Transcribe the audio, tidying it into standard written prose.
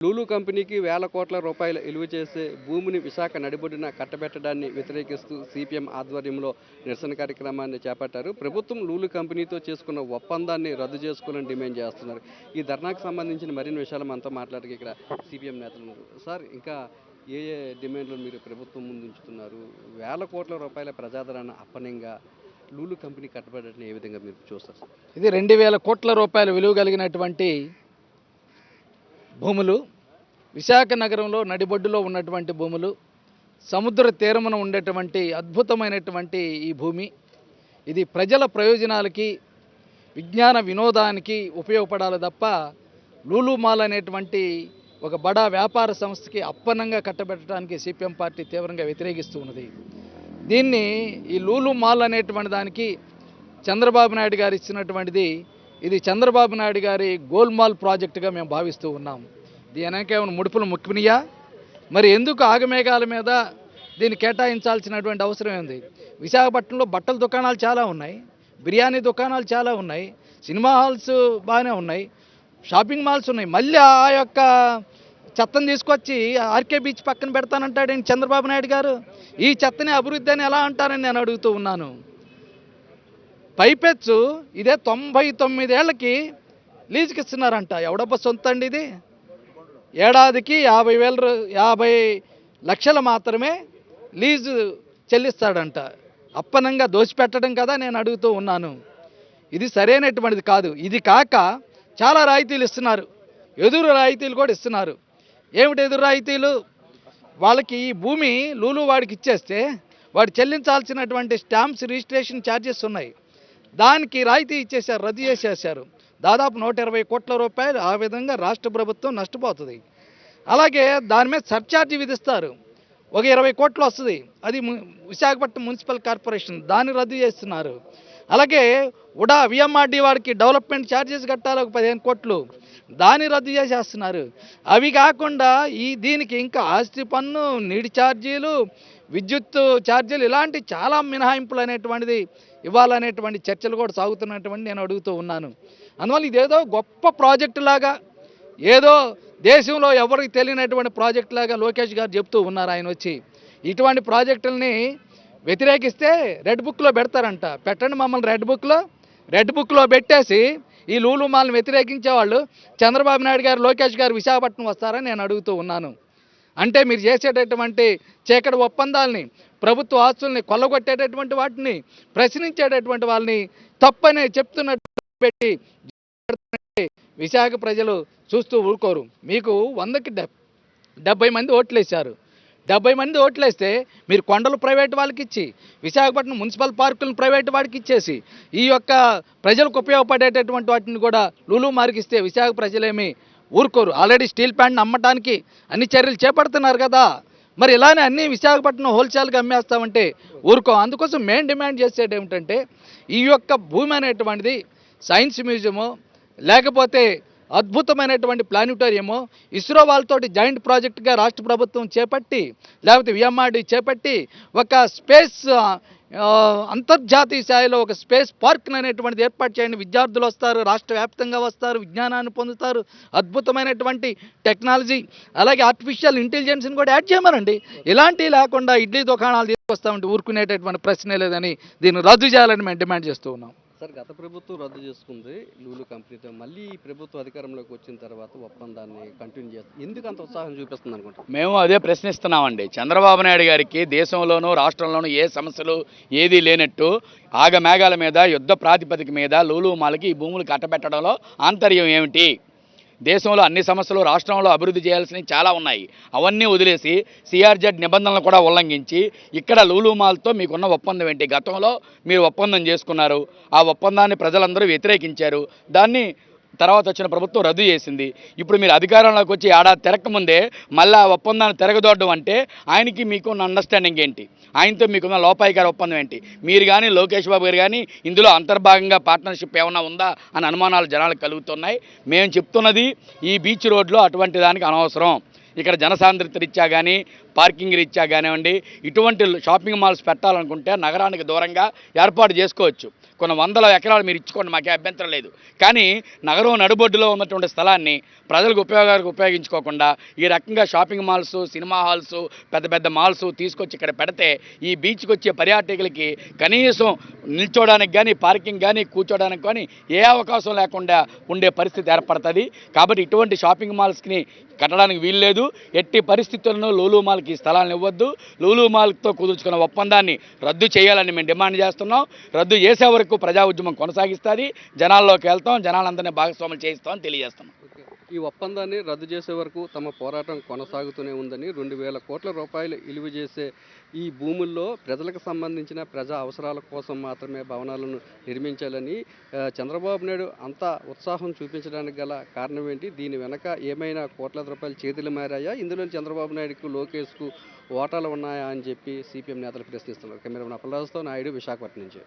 లూలు కంపెనీకి వేల కోట్ల రూపాయలు విలువ చేసే భూమిని విశాఖ నడిబొడ్డున కట్టబెట్టడాన్ని వ్యతిరేకిస్తూ సిపిఎం ఆధ్వర్యంలో నిరసన కార్యక్రమాన్ని చేపట్టారు. ప్రభుత్వం లూలు కంపెనీతో చేసుకున్న ఒప్పందాన్ని రద్దు చేసుకోవాలని డిమాండ్ చేస్తున్నారు. ఈ ధర్నాకు సంబంధించిన మరిన్ని విషయాలు మనతో మాట్లాడక ఇక్కడ సిపిఎం నేతలు ఉన్నారు. సార్, ఇంకా ఏ ఏ డిమాండ్లు మీరు ప్రభుత్వం ముందు ఉంచుతున్నారు? వేల కోట్ల రూపాయల ప్రజాదరణ అప్పనంగా లూలు కంపెనీ కట్టబెట్టడాన్ని ఏ విధంగా మీరు చూస్తారు సార్? ఇది 2000 కోట్ల రూపాయల విలువ కలిగినటువంటి భూములు, విశాఖ నగరంలో నడిబొడ్డులో ఉన్నటువంటి భూములు, సముద్ర తీరమున ఉండేటువంటి అద్భుతమైనటువంటి ఈ భూమి, ఇది ప్రజల ప్రయోజనాలకి, విజ్ఞాన వినోదానికి ఉపయోగపడాలి తప్ప లూలు మాల్ అనేటువంటి ఒక బడా వ్యాపార సంస్థకి అప్పనంగా కట్టబెట్టడానికి సిపిఎం పార్టీ తీవ్రంగా వ్యతిరేకిస్తూ ఉన్నది. దీన్ని ఈ లూలు మాల్ అనేటువంటి దానికి చంద్రబాబు నాయుడు గారు ఇచ్చినటువంటిది, ఇది చంద్రబాబు నాయుడు గారి గోల్మాల్ ప్రాజెక్టుగా మేము భావిస్తూ ఉన్నాం. దీనికేమైనా ముడుపులు ముఖ్యమనియా? మరి ఎందుకు ఆగమేఘాల మీద దీన్ని కేటాయించాల్సినటువంటి అవసరం ఉంది? విశాఖపట్నంలో బట్టల దుకాణాలు చాలా ఉన్నాయి, బిర్యానీ దుకాణాలు చాలా ఉన్నాయి, సినిమా హాల్స్ బాగానే ఉన్నాయి, షాపింగ్ మాల్స్ ఉన్నాయి. మళ్ళీ ఆ యొక్క చెత్తను తీసుకొచ్చి ఆర్కే బీచ్ పక్కన పెడతానంటాడేంటి చంద్రబాబు నాయుడు గారు? ఈ చెత్తని అభివృద్ధి అని ఎలా అంటారని నేను అడుగుతూ ఉన్నాను. పైపెచ్చు ఇదే 99 ఏళ్ళకి లీజుకి ఇస్తున్నారంట. ఎవడబ్బా సొంత అండి ఇది? ఏడాదికి 50 లక్షలు మాత్రమే లీజు చెల్లిస్తాడంట. అప్పనంగా దోచిపెట్టడం కదా నేను అడుగుతూ ఉన్నాను. ఇది సరైనటువంటిది కాదు. ఇది కాక చాలా రాయితీలు ఇస్తున్నారు, ఎదురు రాయితీలు కూడా ఇస్తున్నారు. ఏమిటి ఎదురు రాయితీలు? వాళ్ళకి ఈ భూమి లూలు వాడికి ఇచ్చేస్తే వాడు చెల్లించాల్సినటువంటి స్టాంప్స్, రిజిస్ట్రేషన్ ఛార్జెస్ ఉన్నాయి, దానికి రాయితీ ఇచ్చేశారు, రద్దు చేసేసారు. దాదాపు 120 కోట్ల రూపాయలు ఆ విధంగా రాష్ట్ర ప్రభుత్వం నష్టపోతుంది. అలాగే దాని మీద సర్ఛార్జీ విధిస్తారు, ఒక 20 కోట్లు వస్తుంది, అది విశాఖపట్నం మున్సిపల్ కార్పొరేషన్, దాన్ని రద్దు చేస్తున్నారు. అలాగే ఉడా విఎంఆర్డి వాడికి డెవలప్మెంట్ ఛార్జెస్ కట్టాలి, ఒక 15 కోట్లు, దాన్ని రద్దు చేసేస్తున్నారు. అవి కాకుండా దీనికి ఇంకా ఆస్తి పన్ను, నీటి ఛార్జీలు, విద్యుత్ ఛార్జీలు, ఇలాంటి చాలా మినహాయింపులు అనేటువంటిది ఇవ్వాలనేటువంటి చర్చలు కూడా సాగుతున్నటువంటి నేను అడుగుతూ ఉన్నాను. అందువల్ల ఇదేదో గొప్ప ప్రాజెక్టు లాగా, ఏదో దేశంలో ఎవరికి తెలియనటువంటి ప్రాజెక్టు లాగా లోకేష్ గారు చెప్తూ ఉన్నారు. ఆయన వచ్చి ఇటువంటి ప్రాజెక్టులని వ్యతిరేకిస్తే రెడ్ బుక్లో పెడతారంట. పెట్టండి మమ్మల్ని రెడ్ బుక్లో పెట్టేసి ఈ లూలు మాల్ని వ్యతిరేకించే వాళ్ళు చంద్రబాబు నాయుడు గారు, లోకేష్ గారు విశాఖపట్నం వస్తారని నేను అడుగుతూ ఉన్నాను. అంటే మీరు చేసేటటువంటి చీకటి ఒప్పందాలని, ప్రభుత్వ ఆస్తుల్ని కొల్లగొట్టేటటువంటి వాటిని ప్రశ్నించేటటువంటి వాళ్ళని తప్పని చెప్తున్నట్టు పెట్టి విశాఖ ప్రజలు చూస్తూ ఊరుకోరు. మీకు 100కి 70 మంది ఓట్లేశారు. 70 మంది ఓట్లేస్తే మీరు కొండలు ప్రైవేట్ వాళ్ళకి ఇచ్చి, విశాఖపట్నం మున్సిపల్ పార్కులను ప్రైవేట్ వాడికి ఇచ్చేసి, ఈ యొక్క ప్రజలకు ఉపయోగపడేటటువంటి వాటిని కూడా లూలు మార్కిస్తే విశాఖ ప్రజలేమి ఊరుకోరు. ఆల్రెడీ స్టీల్ ప్లాంట్ని అమ్మటానికి అన్ని చర్యలు చేపడుతున్నారు కదా. మరి ఇలానే అన్ని విశాఖపట్నం హోల్సేల్గా అమ్మేస్తామంటే ఊరుకో. అందుకోసం మెయిన్ డిమాండ్ చేసేది ఏమిటంటే, ఈ యొక్క భూమి అనేటువంటిది సైన్స్ మ్యూజియము, లేకపోతే అద్భుతమైనటువంటి ప్లానిటోరియము, ఇస్రో వాళ్ళతోటి జాయింట్ ప్రాజెక్టుగా రాష్ట్ర ప్రభుత్వం చేపట్టి, లేకపోతే విఎంఆర్డి చేపట్టి ఒక స్పేస్ అంతర్జాతీయ స్థాయిలో ఒక స్పేస్ పార్క్ అనేటువంటిది ఏర్పాటు చేయండి. విద్యార్థులు వస్తారు, రాష్ట్ర వ్యాప్తంగా వస్తారు, విజ్ఞానాన్ని పొందుతారు, అద్భుతమైనటువంటి టెక్నాలజీ, అలాగే ఆర్టిఫిషియల్ ఇంటెలిజెన్స్ని కూడా యాడ్ చేయమనండి. ఇలాంటివి లేకుండా ఇడ్లీ దుకాణాలు తీసుకొస్తామంటే ఊరుకునేటటువంటి ప్రశ్నే లేదని దీన్ని రద్దు చేయాలని మేము డిమాండ్ చేస్తూ ఉన్నాం. సార్, గత ప్రభుత్వం రద్దు చేసుకుంది లూలు కంపెనీతో, మళ్ళీ ఈ ప్రభుత్వం అధికారంలోకి వచ్చిన తర్వాత ఒప్పందాన్ని కంటిన్యూ చేస్తుంది. ఎందుకు అంత ఉత్సాహం చూపిస్తుంది అనుకుంటాం? మేము అదే ప్రశ్నిస్తున్నామండి. చంద్రబాబు నాయుడు గారికి దేశంలోనూ రాష్ట్రంలోనూ ఏ సమస్యలు ఏదీ లేనట్టు ఆగమేఘాల మీద, యుద్ధ ప్రాతిపదిక మీద లూలు మాల్కి ఈ భూములు కట్టబెట్టడంలో ఆంతర్యం ఏమిటి? దేశంలో అన్ని సమస్యలు, రాష్ట్రంలో అభివృద్ధి చేయాల్సినవి చాలా ఉన్నాయి. అవన్నీ వదిలేసి సిఆర్జెడ్ నిబంధనలు కూడా ఉల్లంఘించి ఇక్కడ లూలు మాల్తో మీకున్న ఒప్పందం ఏంటి? గతంలో మీరు ఒప్పందం చేసుకున్నారు, ఆ ఒప్పందాన్ని ప్రజలందరూ వ్యతిరేకించారు, దాన్ని తర్వాత వచ్చిన ప్రభుత్వం రద్దు చేసింది. ఇప్పుడు మీరు అధికారంలోకి వచ్చి ఏడాది తిరగకముందే మళ్ళీ ఆ ఒప్పందాన్ని తిరగదోడడం అంటే ఆయనకి మీకున్న అండర్స్టాండింగ్ ఏంటి? ఆయనతో మీకున్న లోపాయికార ఒప్పందం ఏంటి? మీరు కానీ లోకేష్ బాబు గారు కానీ ఇందులో అంతర్భాగంగా పార్ట్నర్షిప్ ఏమైనా ఉందా అని అనుమానాలు జనాలకు కలుగుతున్నాయి. మేము చెప్తున్నది ఈ బీచ్ రోడ్లో అటువంటి దానికి అనవసరం. ఇక్కడ జనసాంద్రత రీత్యా కానీ, పార్కింగ్ రీత్యా కానివ్వండి, ఇటువంటి షాపింగ్ మాల్స్ పెట్టాలనుకుంటే నగరానికి దూరంగా ఏర్పాటు చేసుకోవచ్చు. కొన్ని వందల ఎకరాలు మీరు ఇచ్చుకోండి, మాకే అభ్యంతరం లేదు. కానీ నగరం నడుబొడ్డులో ఉన్నటువంటి స్థలాన్ని ప్రజలకు ఉపయోగించుకోకుండా ఈ రకంగా షాపింగ్ మాల్స్, సినిమా హాల్స్, పెద్ద పెద్ద మాల్స్ తీసుకొచ్చి ఇక్కడ పెడితే ఈ బీచ్కి వచ్చే పర్యాటకులకి కనీసం నిల్చోడానికి కానీ, పార్కింగ్ కానీ, కూర్చోడానికి కానీ ఏ అవకాశం లేకుండా ఉండే పరిస్థితి ఏర్పడుతుంది. కాబట్టి ఇటువంటి షాపింగ్ మాల్స్ని కట్టడానికి వీల్లేదు. ఎట్టి పరిస్థితుల్లో లూలు మాల్కి స్థలాలను ఇవ్వద్దు. లూలు మాల్తో కుదుర్చుకున్న ఒప్పందాన్ని రద్దు చేయాలని మేము డిమాండ్ చేస్తున్నాం. రద్దు చేసే వరకు ప్రజా ఉద్యమం కొనసాగిస్తుంది. జనాల్లోకి వెళ్తాం, జనాలందరినీ భాగస్వాములు చేయిస్తామని తెలియజేస్తున్నాం. ఈ ఒప్పందాన్ని రద్దు చేసే వరకు తమ పోరాటం కొనసాగుతూనే ఉందని, 2,000 కోట్ల రూపాయలు విలువ చేసే ఈ భూముల్లో ప్రజలకు సంబంధించిన ప్రజా అవసరాల కోసం మాత్రమే భవనాలను నిర్మించాలని చంద్రబాబు నాయుడు అంత ఉత్సాహం చూపించడానికి గల కారణం ఏంటి? దీని వెనక ఏమైనా కోట్ల రూపాయలు చేతులు మారాయా? ఇందులో చంద్రబాబు నాయుడుకు, లోకేష్కు ఓటాలు ఉన్నాయా అని చెప్పి సిపిఎం నేతలు ప్రశ్నిస్తున్నారు. కెమెరామెన్ అప్పలరాజుతో నాయుడు, విశాఖపట్నం నుంచి.